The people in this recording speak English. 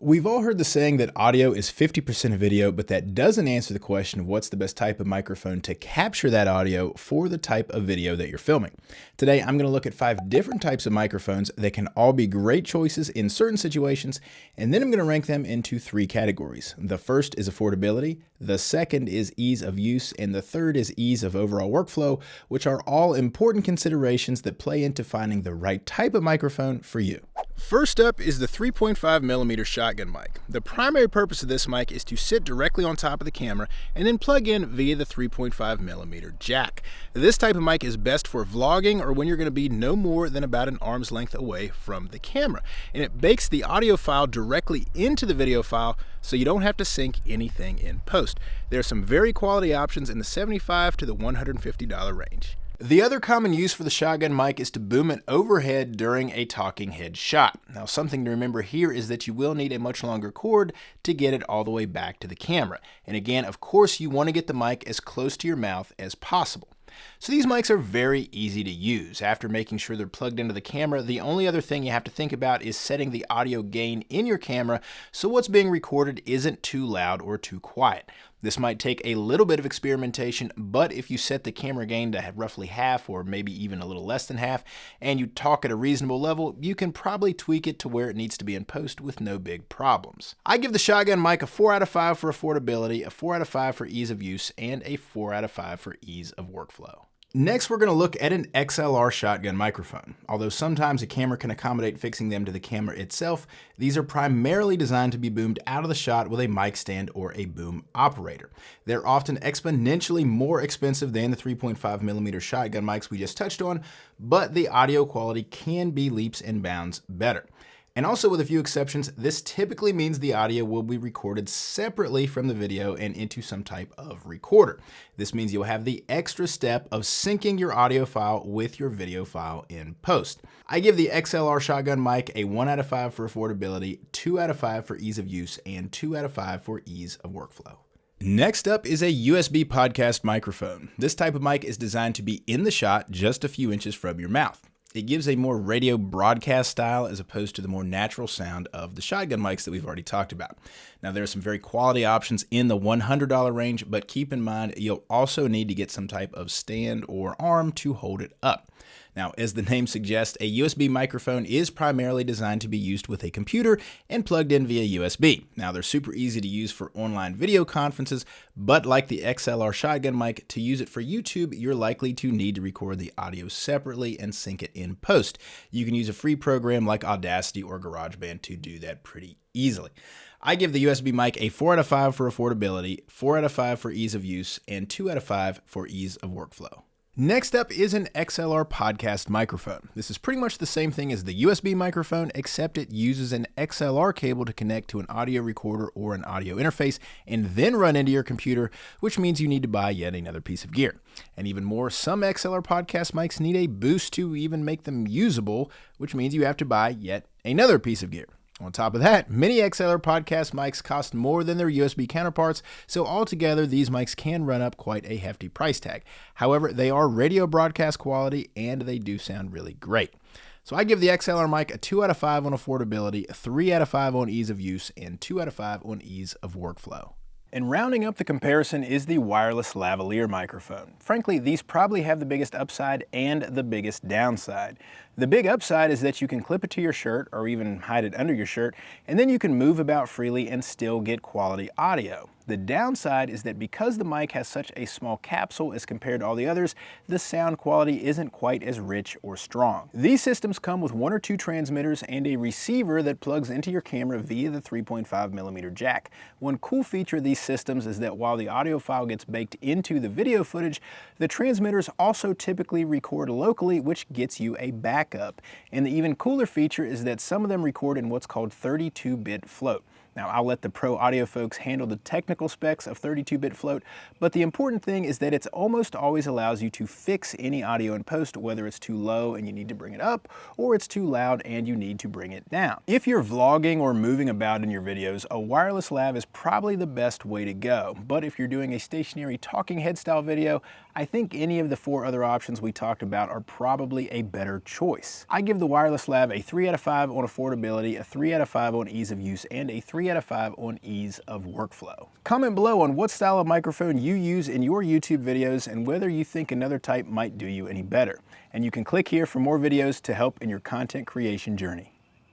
We've all heard the saying that audio is 50% of video, but that doesn't answer the question of what's the best type of microphone to capture that audio for the type of video that you're filming. Today, I'm going to look at 5 different types of microphones that can all be great choices in certain situations, and then I'm going to rank them into 3 categories. The first is affordability, the second is ease of use, and the third is ease of overall workflow, which are all important considerations that play into finding the right type of microphone for you. First up is the 3.5mm shotgun mic. The primary purpose of this mic is to sit directly on top of the camera and then plug in via the 3.5mm jack. This type of mic is best for vlogging or when you're going to be no more than about an arm's length away from the camera. And it bakes the audio file directly into the video file so you don't have to sync anything in post. There are some very quality options in the $75 to the $150 range. The other common use for the shotgun mic is to boom it overhead during a talking head shot. Now, something to remember here is that you will need a much longer cord to get it all the way back to the camera. And again, of course, you want to get the mic as close to your mouth as possible. So these mics are very easy to use. After making sure they're plugged into the camera, the only other thing you have to think about is setting the audio gain in your camera so what's being recorded isn't too loud or too quiet. This might take a little bit of experimentation, but if you set the camera gain to roughly half or maybe even a little less than half, and you talk at a reasonable level, you can probably tweak it to where it needs to be in post with no big problems. I give the shotgun mic a 4 out of 5 for affordability, a 4 out of 5 for ease of use, and a 4 out of 5 for ease of workflow. Next, we're going to look at an XLR shotgun microphone. Although sometimes a camera can accommodate fixing them to the camera itself, these are primarily designed to be boomed out of the shot with a mic stand or a boom operator. They're often exponentially more expensive than the 3.5mm shotgun mics we just touched on, but the audio quality can be leaps and bounds better. And also, with a few exceptions, this typically means the audio will be recorded separately from the video and into some type of recorder. This means you'll have the extra step of syncing your audio file with your video file in post. I give the XLR Shotgun mic a 1 out of 5 for affordability, 2 out of 5 for ease of use, and 2 out of 5 for ease of workflow. Next up is a USB podcast microphone. This type of mic is designed to be in the shot just a few inches from your mouth. It gives a more radio broadcast style as opposed to the more natural sound of the shotgun mics that we've already talked about. Now, there are some very quality options in the $100 range, but keep in mind you'll also need to get some type of stand or arm to hold it up. Now, as the name suggests, a USB microphone is primarily designed to be used with a computer and plugged in via USB. Now, they're super easy to use for online video conferences, but like the XLR Shotgun mic, to use it for YouTube, you're likely to need to record the audio separately and sync it in post. You can use a free program like Audacity or GarageBand to do that pretty easily. I give the USB mic a 4 out of 5 for affordability, 4 out of 5 for ease of use, and 2 out of 5 for ease of workflow. Next up is an XLR Podcast microphone. This is pretty much the same thing as the USB microphone, except it uses an XLR cable to connect to an audio recorder or an audio interface and then run into your computer, which means you need to buy yet another piece of gear. And even more, some XLR Podcast mics need a boost to even make them usable, which means you have to buy yet another piece of gear. On top of that, many XLR Podcast mics cost more than their USB counterparts, so altogether these mics can run up quite a hefty price tag. However, they are radio broadcast quality and they do sound really great. So I give the XLR mic a 2 out of 5 on affordability, 3 out of 5 on ease of use, and 2 out of 5 on ease of workflow. And rounding up the comparison is the wireless lavalier microphone. Frankly, these probably have the biggest upside and the biggest downside. The big upside is that you can clip it to your shirt or even hide it under your shirt, and then you can move about freely and still get quality audio. The downside is that because the mic has such a small capsule as compared to all the others, the sound quality isn't quite as rich or strong. These systems come with 1 or 2 transmitters and a receiver that plugs into your camera via the 3.5mm jack. One cool feature of these systems is that while the audio file gets baked into the video footage, the transmitters also typically record locally, which gets you a backup. And the even cooler feature is that some of them record in what's called 32-bit float. Now, I'll let the pro audio folks handle the technical specs of 32-bit float, but the important thing is that it's almost always allows you to fix any audio in post, whether it's too low and you need to bring it up, or it's too loud and you need to bring it down. If you're vlogging or moving about in your videos, a wireless lav is probably the best way to go. But if you're doing a stationary talking head style video, I think any of the 4 other options we talked about are probably a better choice. I give the wireless lav a 3 out of 5 on affordability, a 3 out of 5 on ease of use, and a 3 out of 5 on ease of workflow. Comment below on what style of microphone you use in your YouTube videos and whether you think another type might do you any better. And you can click here for more videos to help in your content creation journey.